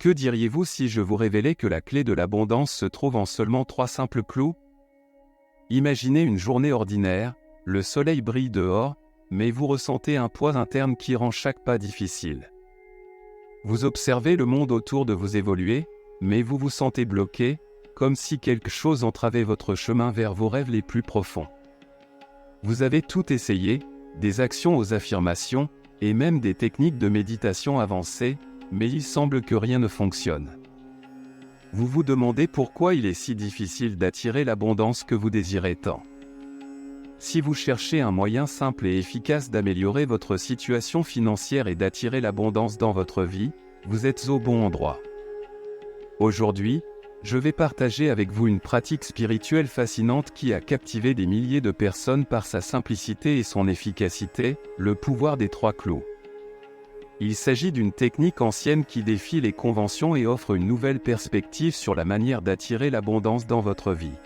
Que diriez-vous si je vous révélais que la clé de l'abondance se trouve en seulement 3 simples clous? Imaginez une journée ordinaire, le soleil brille dehors, mais vous ressentez un poids interne qui rend chaque pas difficile. Vous observez le monde autour de vous évoluer, mais vous vous sentez bloqué, comme si quelque chose entravait votre chemin vers vos rêves les plus profonds. Vous avez tout essayé, des actions aux affirmations, et même des techniques de méditation avancées, mais il semble que rien ne fonctionne. Vous vous demandez pourquoi il est si difficile d'attirer l'abondance que vous désirez tant. Si vous cherchez un moyen simple et efficace d'améliorer votre situation financière et d'attirer l'abondance dans votre vie, vous êtes au bon endroit. Aujourd'hui, je vais partager avec vous une pratique spirituelle fascinante qui a captivé des milliers de personnes par sa simplicité et son efficacité, le pouvoir des 3 clous. Il s'agit d'une technique ancienne qui défie les conventions et offre une nouvelle perspective sur la manière d'attirer l'abondance dans votre vie.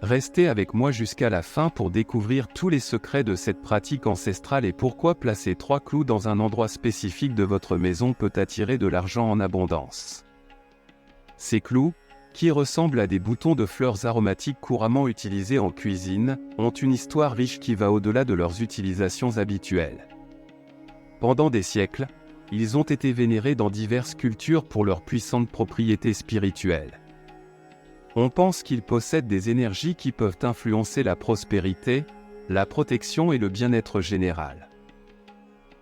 Restez avec moi jusqu'à la fin pour découvrir tous les secrets de cette pratique ancestrale et pourquoi placer 3 clous dans un endroit spécifique de votre maison peut attirer de l'argent en abondance. Ces clous, qui ressemblent à des boutons de fleurs aromatiques couramment utilisés en cuisine, ont une histoire riche qui va au-delà de leurs utilisations habituelles. Pendant des siècles, ils ont été vénérés dans diverses cultures pour leurs puissantes propriétés spirituelles. On pense qu'ils possèdent des énergies qui peuvent influencer la prospérité, la protection et le bien-être général.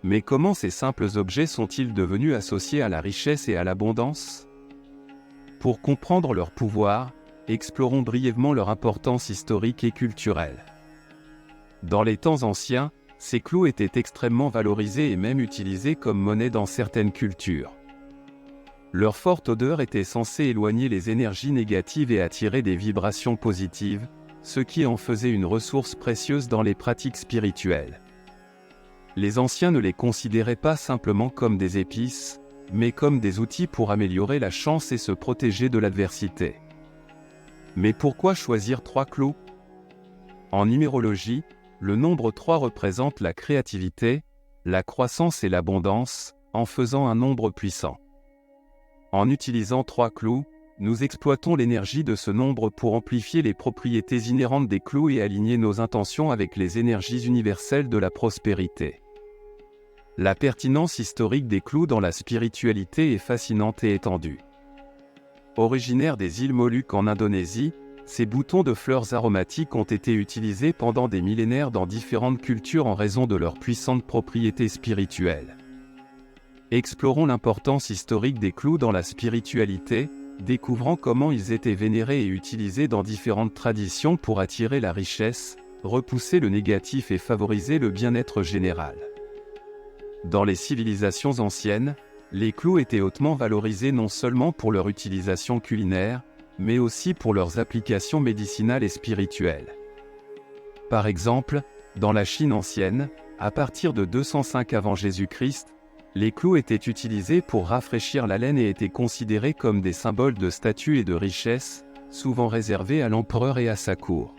Mais comment ces simples objets sont-ils devenus associés à la richesse et à l'abondance? Pour comprendre leur pouvoir, explorons brièvement leur importance historique et culturelle. Dans les temps anciens, ces clous étaient extrêmement valorisés et même utilisés comme monnaie dans certaines cultures. Leur forte odeur était censée éloigner les énergies négatives et attirer des vibrations positives, ce qui en faisait une ressource précieuse dans les pratiques spirituelles. Les anciens ne les considéraient pas simplement comme des épices, mais comme des outils pour améliorer la chance et se protéger de l'adversité. Mais pourquoi choisir 3 clous? En numérologie, le nombre 3 représente la créativité, la croissance et l'abondance, en faisant un nombre puissant. En utilisant 3 clous, nous exploitons l'énergie de ce nombre pour amplifier les propriétés inhérentes des clous et aligner nos intentions avec les énergies universelles de la prospérité. La pertinence historique des clous dans la spiritualité est fascinante et étendue. Originaires des îles Moluques en Indonésie, ces boutons de fleurs aromatiques ont été utilisés pendant des millénaires dans différentes cultures en raison de leurs puissantes propriétés spirituelles. Explorons l'importance historique des clous dans la spiritualité, découvrant comment ils étaient vénérés et utilisés dans différentes traditions pour attirer la richesse, repousser le négatif et favoriser le bien-être général. Dans les civilisations anciennes, les clous étaient hautement valorisés non seulement pour leur utilisation culinaire, mais aussi pour leurs applications médicinales et spirituelles. Par exemple, dans la Chine ancienne, à partir de 205 avant Jésus-Christ, les clous étaient utilisés pour rafraîchir la laine et étaient considérés comme des symboles de statut et de richesse, souvent réservés à l'empereur et à sa cour.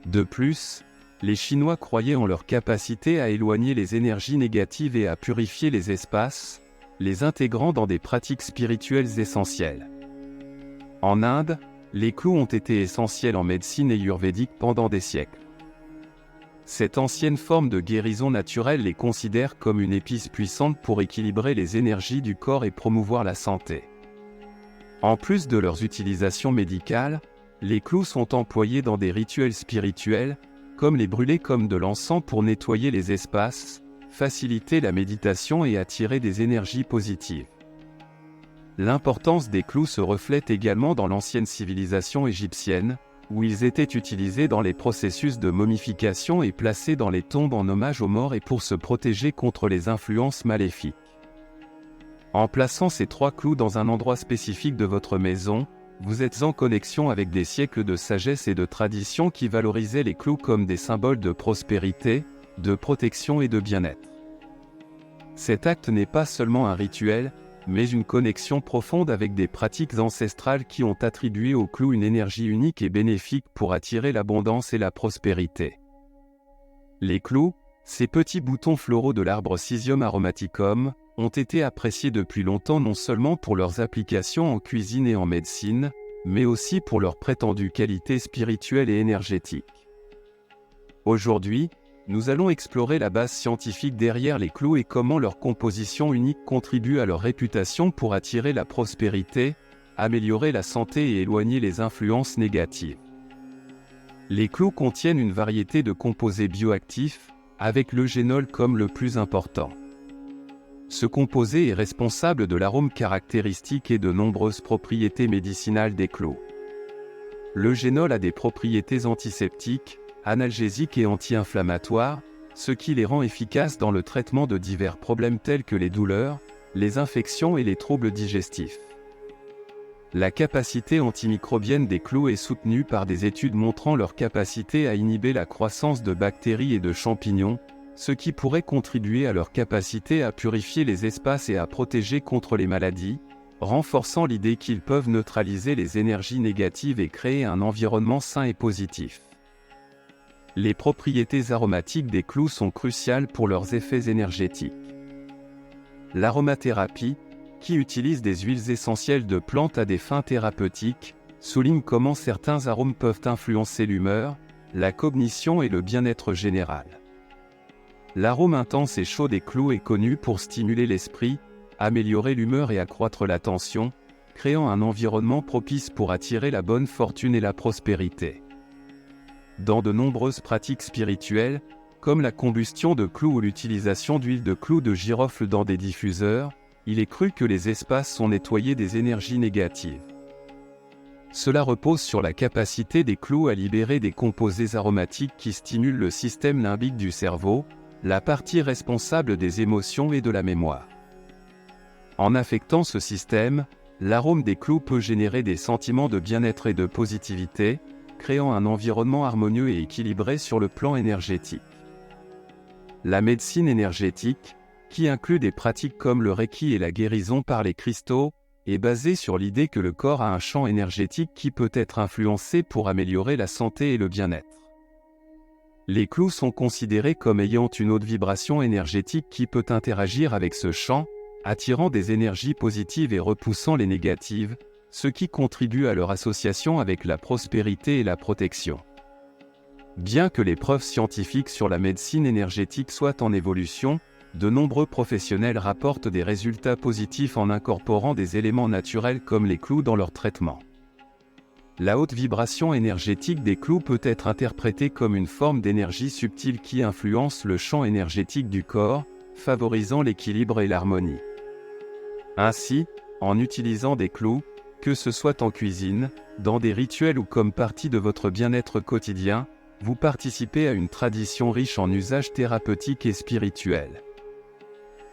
De plus, les Chinois croyaient en leur capacité à éloigner les énergies négatives et à purifier les espaces, les intégrant dans des pratiques spirituelles essentielles. En Inde, les clous ont été essentiels en médecine ayurvédique pendant des siècles. Cette ancienne forme de guérison naturelle les considère comme une épice puissante pour équilibrer les énergies du corps et promouvoir la santé. En plus de leurs utilisations médicales, les clous sont employés dans des rituels spirituels, comme les brûler comme de l'encens pour nettoyer les espaces, faciliter la méditation et attirer des énergies positives. L'importance des clous se reflète également dans l'ancienne civilisation égyptienne, où ils étaient utilisés dans les processus de momification et placés dans les tombes en hommage aux morts et pour se protéger contre les influences maléfiques. En plaçant ces 3 clous dans un endroit spécifique de votre maison, vous êtes en connexion avec des siècles de sagesse et de tradition qui valorisaient les clous comme des symboles de prospérité, de protection et de bien-être. Cet acte n'est pas seulement un rituel, mais une connexion profonde avec des pratiques ancestrales qui ont attribué aux clous une énergie unique et bénéfique pour attirer l'abondance et la prospérité. Les clous, Ces petits boutons floraux de l'arbre Cysium aromaticum ont été appréciés depuis longtemps non seulement pour leurs applications en cuisine et en médecine, mais aussi pour leur prétendue qualité spirituelle et énergétique. Aujourd'hui, nous allons explorer la base scientifique derrière les clous et comment leur composition unique contribue à leur réputation pour attirer la prospérité, améliorer la santé et éloigner les influences négatives. Les clous contiennent une variété de composés bioactifs, avec l'eugénol comme le plus important. Ce composé est responsable de l'arôme caractéristique et de nombreuses propriétés médicinales des clous. L'eugénol a des propriétés antiseptiques, analgésiques et anti-inflammatoires, ce qui les rend efficaces dans le traitement de divers problèmes tels que les douleurs, les infections et les troubles digestifs. La capacité antimicrobienne des clous est soutenue par des études montrant leur capacité à inhiber la croissance de bactéries et de champignons, ce qui pourrait contribuer à leur capacité à purifier les espaces et à protéger contre les maladies, renforçant l'idée qu'ils peuvent neutraliser les énergies négatives et créer un environnement sain et positif. Les propriétés aromatiques des clous sont cruciales pour leurs effets énergétiques. L'aromathérapie, qui utilise des huiles essentielles de plantes à des fins thérapeutiques, souligne comment certains arômes peuvent influencer l'humeur, la cognition et le bien-être général. L'arôme intense et chaud des clous est connu pour stimuler l'esprit, améliorer l'humeur et accroître l'attention, créant un environnement propice pour attirer la bonne fortune et la prospérité. Dans de nombreuses pratiques spirituelles, comme la combustion de clous ou l'utilisation d'huile de clous de girofle dans des diffuseurs, il est cru que les espaces sont nettoyés des énergies négatives. Cela repose sur la capacité des clous à libérer des composés aromatiques qui stimulent le système limbique du cerveau, la partie responsable des émotions et de la mémoire. En affectant ce système, l'arôme des clous peut générer des sentiments de bien-être et de positivité, créant un environnement harmonieux et équilibré sur le plan énergétique. La médecine énergétique, qui inclut des pratiques comme le Reiki et la guérison par les cristaux, est basée sur l'idée que le corps a un champ énergétique qui peut être influencé pour améliorer la santé et le bien-être. Les clous sont considérés comme ayant une haute vibration énergétique qui peut interagir avec ce champ, attirant des énergies positives et repoussant les négatives, ce qui contribue à leur association avec la prospérité et la protection. Bien que les preuves scientifiques sur la médecine énergétique soient en évolution, de nombreux professionnels rapportent des résultats positifs en incorporant des éléments naturels comme les clous dans leur traitement. La haute vibration énergétique des clous peut être interprétée comme une forme d'énergie subtile qui influence le champ énergétique du corps, favorisant l'équilibre et l'harmonie. Ainsi, en utilisant des clous, que ce soit en cuisine, dans des rituels ou comme partie de votre bien-être quotidien, vous participez à une tradition riche en usages thérapeutiques et spirituels.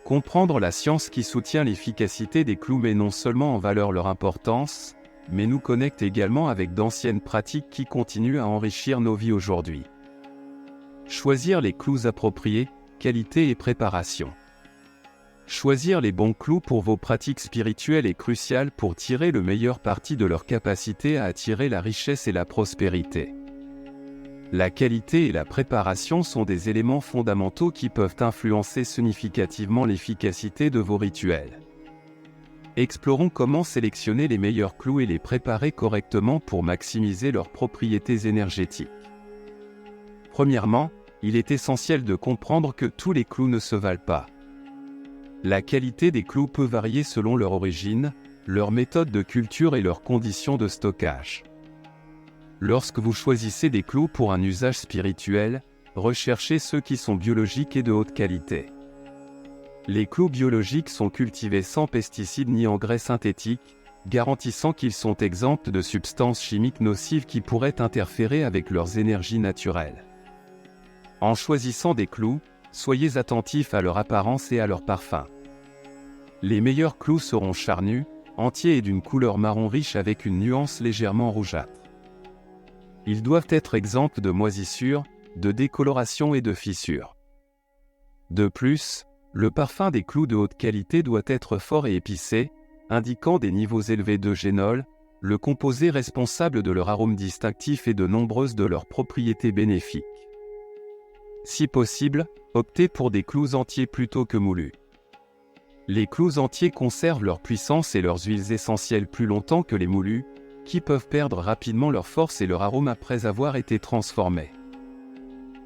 Comprendre la science qui soutient l'efficacité des clous met non seulement en valeur leur importance, mais nous connecte également avec d'anciennes pratiques qui continuent à enrichir nos vies aujourd'hui. Choisir les clous appropriés, qualité et préparation. Choisir les bons clous pour vos pratiques spirituelles est crucial pour tirer le meilleur parti de leur capacité à attirer la richesse et la prospérité. La qualité et la préparation sont des éléments fondamentaux qui peuvent influencer significativement l'efficacité de vos rituels. Explorons comment sélectionner les meilleurs clous et les préparer correctement pour maximiser leurs propriétés énergétiques. Premièrement, il est essentiel de comprendre que tous les clous ne se valent pas. La qualité des clous peut varier selon leur origine, leur méthode de culture et leurs conditions de stockage. Lorsque vous choisissez des clous pour un usage spirituel, recherchez ceux qui sont biologiques et de haute qualité. Les clous biologiques sont cultivés sans pesticides ni engrais synthétiques, garantissant qu'ils sont exempts de substances chimiques nocives qui pourraient interférer avec leurs énergies naturelles. En choisissant des clous, soyez attentifs à leur apparence et à leur parfum. Les meilleurs clous seront charnus, entiers et d'une couleur marron riche avec une nuance légèrement rougeâtre. Ils doivent être exempts de moisissures, de décoloration et de fissures. De plus, le parfum des clous de haute qualité doit être fort et épicé, indiquant des niveaux élevés d'eugénol, le composé responsable de leur arôme distinctif et de nombreuses de leurs propriétés bénéfiques. Si possible, optez pour des clous entiers plutôt que moulus. Les clous entiers conservent leur puissance et leurs huiles essentielles plus longtemps que les moulus, qui peuvent perdre rapidement leur force et leur arôme après avoir été transformés.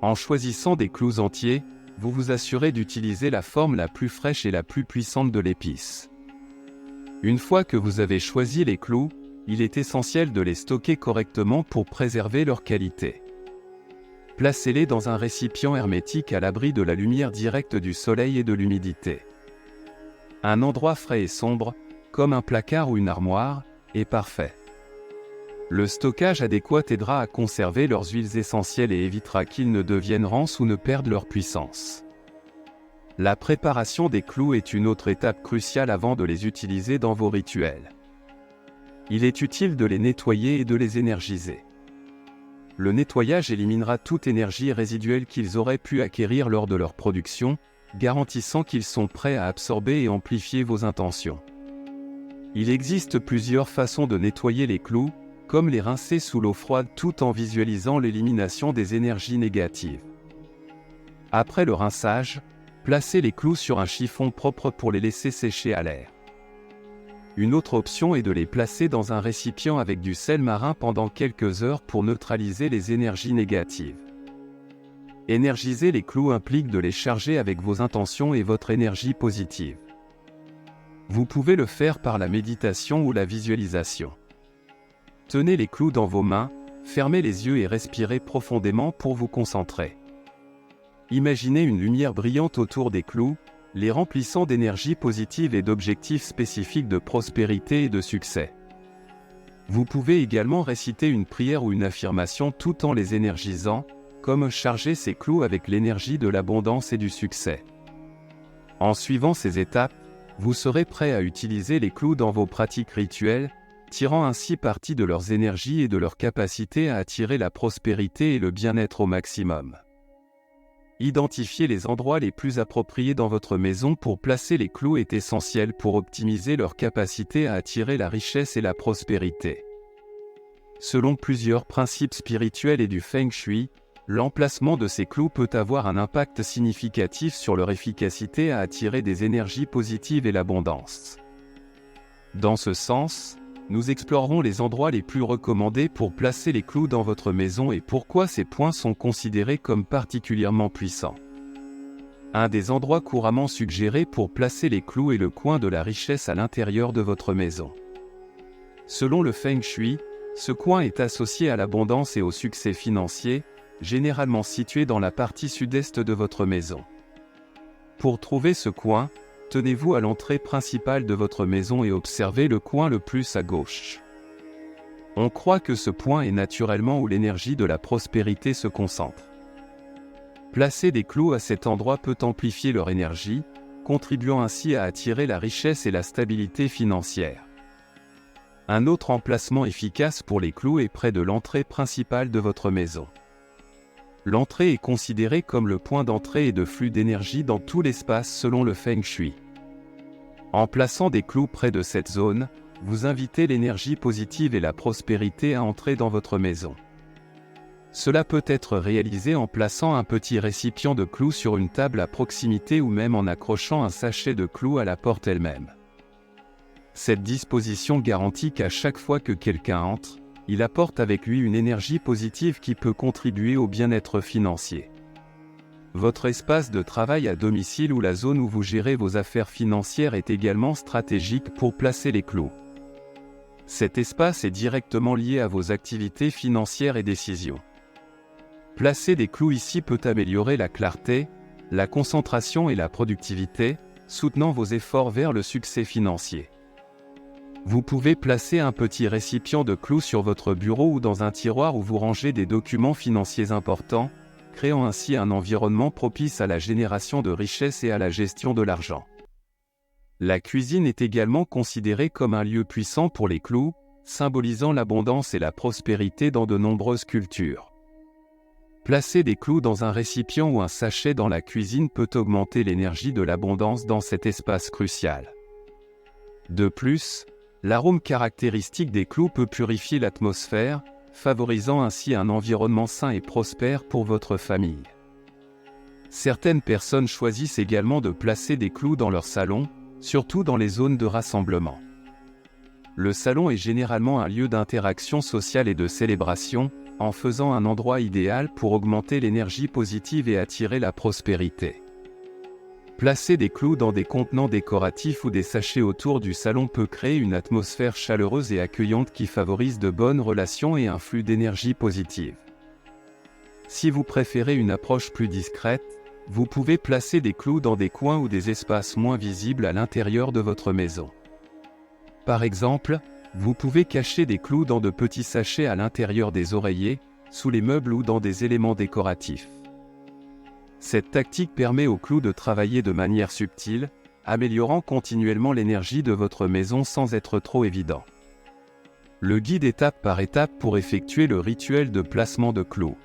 En choisissant des clous entiers, vous vous assurez d'utiliser la forme la plus fraîche et la plus puissante de l'épice. Une fois que vous avez choisi les clous, il est essentiel de les stocker correctement pour préserver leur qualité. Placez-les dans un récipient hermétique à l'abri de la lumière directe du soleil et de l'humidité. Un endroit frais et sombre, comme un placard ou une armoire, est parfait. Le stockage adéquat aidera à conserver leurs huiles essentielles et évitera qu'ils ne deviennent rances ou ne perdent leur puissance. La préparation des clous est une autre étape cruciale avant de les utiliser dans vos rituels. Il est utile de les nettoyer et de les énergiser. Le nettoyage éliminera toute énergie résiduelle qu'ils auraient pu acquérir lors de leur production, garantissant qu'ils sont prêts à absorber et amplifier vos intentions. Il existe plusieurs façons de nettoyer les clous, comme les rincer sous l'eau froide tout en visualisant l'élimination des énergies négatives. Après le rinçage, placez les clous sur un chiffon propre pour les laisser sécher à l'air. Une autre option est de les placer dans un récipient avec du sel marin pendant quelques heures pour neutraliser les énergies négatives. Énergiser les clous implique de les charger avec vos intentions et votre énergie positive. Vous pouvez le faire par la méditation ou la visualisation. Tenez les clous dans vos mains, fermez les yeux et respirez profondément pour vous concentrer. Imaginez une lumière brillante autour des clous, les remplissant d'énergie positive et d'objectifs spécifiques de prospérité et de succès. Vous pouvez également réciter une prière ou une affirmation tout en les énergisant, comme charger ces clous avec l'énergie de l'abondance et du succès. En suivant ces étapes, vous serez prêt à utiliser les clous dans vos pratiques rituelles, tirant ainsi parti de leurs énergies et de leur capacité à attirer la prospérité et le bien-être au maximum. Identifier les endroits les plus appropriés dans votre maison pour placer les clous est essentiel pour optimiser leur capacité à attirer la richesse et la prospérité. Selon plusieurs principes spirituels et du Feng Shui, l'emplacement de ces clous peut avoir un impact significatif sur leur efficacité à attirer des énergies positives et l'abondance. Dans ce sens, nous explorerons les endroits les plus recommandés pour placer les clous dans votre maison et pourquoi ces points sont considérés comme particulièrement puissants. Un des endroits couramment suggérés pour placer les clous est le coin de la richesse à l'intérieur de votre maison. Selon le Feng Shui, ce coin est associé à l'abondance et au succès financier, généralement situé dans la partie sud-est de votre maison. Pour trouver ce coin, tenez-vous à l'entrée principale de votre maison et observez le coin le plus à gauche. On croit que ce point est naturellement où l'énergie de la prospérité se concentre. Placer des clous à cet endroit peut amplifier leur énergie, contribuant ainsi à attirer la richesse et la stabilité financière. Un autre emplacement efficace pour les clous est près de l'entrée principale de votre maison. L'entrée est considérée comme le point d'entrée et de flux d'énergie dans tout l'espace selon le Feng Shui. En plaçant des clous près de cette zone, vous invitez l'énergie positive et la prospérité à entrer dans votre maison. Cela peut être réalisé en plaçant un petit récipient de clous sur une table à proximité ou même en accrochant un sachet de clous à la porte elle-même. Cette disposition garantit qu'à chaque fois que quelqu'un entre, il apporte avec lui une énergie positive qui peut contribuer au bien-être financier. Votre espace de travail à domicile ou la zone où vous gérez vos affaires financières est également stratégique pour placer les clous. Cet espace est directement lié à vos activités financières et décisions. Placer des clous ici peut améliorer la clarté, la concentration et la productivité, soutenant vos efforts vers le succès financier. Vous pouvez placer un petit récipient de clous sur votre bureau ou dans un tiroir où vous rangez des documents financiers importants, créant ainsi un environnement propice à la génération de richesses et à la gestion de l'argent. La cuisine est également considérée comme un lieu puissant pour les clous, symbolisant l'abondance et la prospérité dans de nombreuses cultures. Placer des clous dans un récipient ou un sachet dans la cuisine peut augmenter l'énergie de l'abondance dans cet espace crucial. De plus, l'arôme caractéristique des clous peut purifier l'atmosphère, favorisant ainsi un environnement sain et prospère pour votre famille. Certaines personnes choisissent également de placer des clous dans leur salon, surtout dans les zones de rassemblement. Le salon est généralement un lieu d'interaction sociale et de célébration, en faisant un endroit idéal pour augmenter l'énergie positive et attirer la prospérité. Placer des clous dans des contenants décoratifs ou des sachets autour du salon peut créer une atmosphère chaleureuse et accueillante qui favorise de bonnes relations et un flux d'énergie positive. Si vous préférez une approche plus discrète, vous pouvez placer des clous dans des coins ou des espaces moins visibles à l'intérieur de votre maison. Par exemple, vous pouvez cacher des clous dans de petits sachets à l'intérieur des oreillers, sous les meubles ou dans des éléments décoratifs. Cette tactique permet aux clous de travailler de manière subtile, améliorant continuellement l'énergie de votre maison sans être trop évident. Le guide étape par étape pour effectuer le rituel de placement de clous.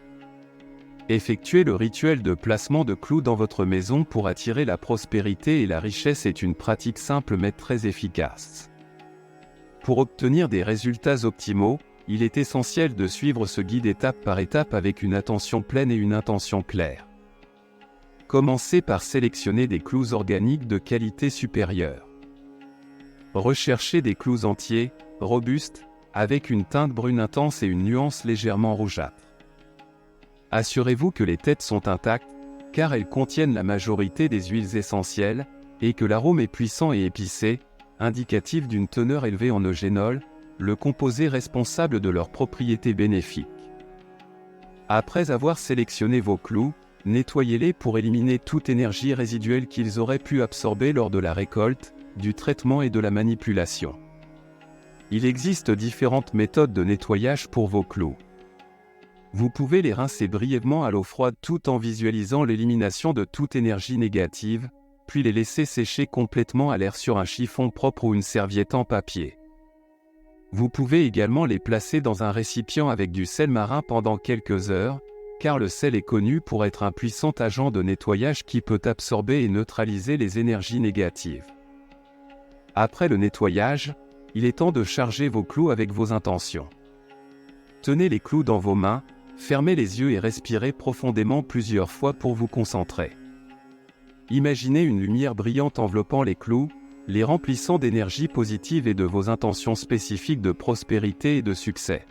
Effectuer le rituel de placement de clous dans votre maison pour attirer la prospérité et la richesse est une pratique simple mais très efficace. Pour obtenir des résultats optimaux, il est essentiel de suivre ce guide étape par étape avec une attention pleine et une intention claire. Commencez par sélectionner des clous organiques de qualité supérieure. Recherchez des clous entiers, robustes, avec une teinte brune intense et une nuance légèrement rougeâtre. Assurez-vous que les têtes sont intactes, car elles contiennent la majorité des huiles essentielles, et que l'arôme est puissant et épicé, indicatif d'une teneur élevée en eugénol, le composé responsable de leurs propriétés bénéfiques. Après avoir sélectionné vos clous, nettoyez-les pour éliminer toute énergie résiduelle qu'ils auraient pu absorber lors de la récolte, du traitement et de la manipulation. Il existe différentes méthodes de nettoyage pour vos clous. Vous pouvez les rincer brièvement à l'eau froide tout en visualisant l'élimination de toute énergie négative, puis les laisser sécher complètement à l'air sur un chiffon propre ou une serviette en papier. Vous pouvez également les placer dans un récipient avec du sel marin pendant quelques heures, car le sel est connu pour être un puissant agent de nettoyage qui peut absorber et neutraliser les énergies négatives. Après le nettoyage, il est temps de charger vos clous avec vos intentions. Tenez les clous dans vos mains, fermez les yeux et respirez profondément plusieurs fois pour vous concentrer. Imaginez une lumière brillante enveloppant les clous, les remplissant d'énergie positive et de vos intentions spécifiques de prospérité et de succès.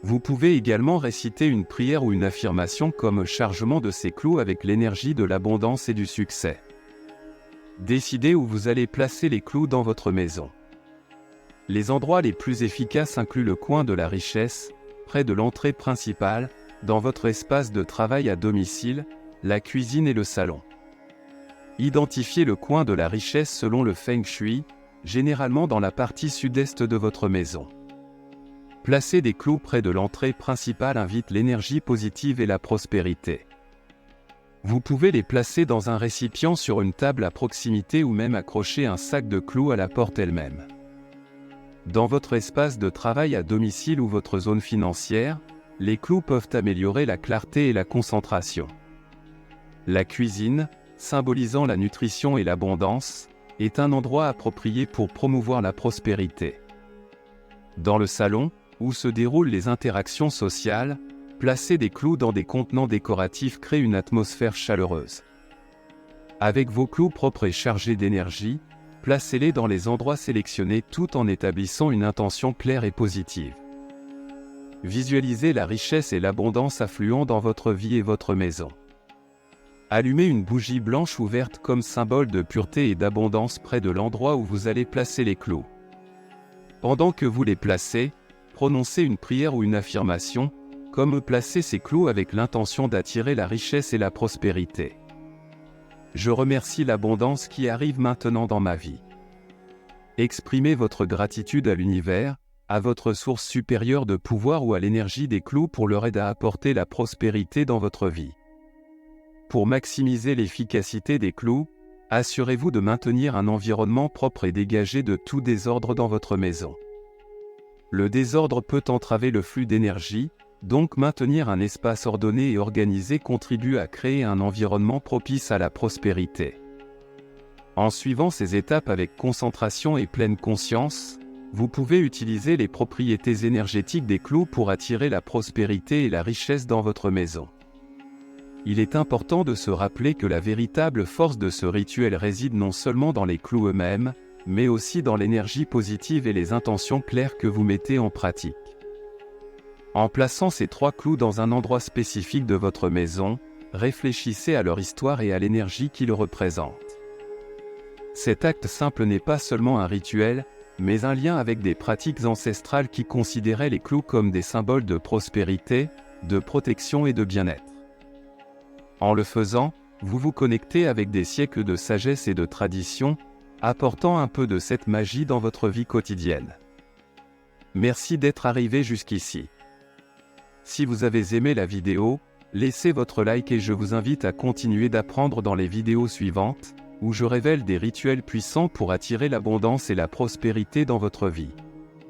Vous pouvez également réciter une prière ou une affirmation comme chargement de ces clous avec l'énergie de l'abondance et du succès. Décidez où vous allez placer les clous dans votre maison. Les endroits les plus efficaces incluent le coin de la richesse, près de l'entrée principale, dans votre espace de travail à domicile, la cuisine et le salon. Identifiez le coin de la richesse selon le Feng Shui, généralement dans la partie sud-est de votre maison. Placer des clous près de l'entrée principale invite l'énergie positive et la prospérité. Vous pouvez les placer dans un récipient sur une table à proximité ou même accrocher un sac de clous à la porte elle-même. Dans votre espace de travail à domicile ou votre zone financière, les clous peuvent améliorer la clarté et la concentration. La cuisine, symbolisant la nutrition et l'abondance, est un endroit approprié pour promouvoir la prospérité. Dans le salon, où se déroulent les interactions sociales, placer des clous dans des contenants décoratifs crée une atmosphère chaleureuse. Avec vos clous propres et chargés d'énergie, placez-les dans les endroits sélectionnés tout en établissant une intention claire et positive. Visualisez la richesse et l'abondance affluant dans votre vie et votre maison. Allumez une bougie blanche ou verte comme symbole de pureté et d'abondance près de l'endroit où vous allez placer les clous. Pendant que vous les placez, prononcez une prière ou une affirmation, comme placer ces clous avec l'intention d'attirer la richesse et la prospérité. Je remercie l'abondance qui arrive maintenant dans ma vie. Exprimez votre gratitude à l'univers, à votre source supérieure de pouvoir ou à l'énergie des clous pour leur aider à apporter la prospérité dans votre vie. Pour maximiser l'efficacité des clous, assurez-vous de maintenir un environnement propre et dégagé de tout désordre dans votre maison. Le désordre peut entraver le flux d'énergie, donc maintenir un espace ordonné et organisé contribue à créer un environnement propice à la prospérité. En suivant ces étapes avec concentration et pleine conscience, vous pouvez utiliser les propriétés énergétiques des clous pour attirer la prospérité et la richesse dans votre maison. il est important de se rappeler que la véritable force de ce rituel réside non seulement dans les clous eux-mêmes, mais aussi dans l'énergie positive et les intentions claires que vous mettez en pratique. En plaçant ces 3 clous dans un endroit spécifique de votre maison, réfléchissez à leur histoire et à l'énergie qu'ils représentent. Cet acte simple n'est pas seulement un rituel, mais un lien avec des pratiques ancestrales qui considéraient les clous comme des symboles de prospérité, de protection et de bien-être. En le faisant, vous vous connectez avec des siècles de sagesse et de tradition, apportant un peu de cette magie dans votre vie quotidienne. Merci d'être arrivé jusqu'ici. Si vous avez aimé la vidéo, laissez votre like et je vous invite à continuer d'apprendre dans les vidéos suivantes, où je révèle des rituels puissants pour attirer l'abondance et la prospérité dans votre vie.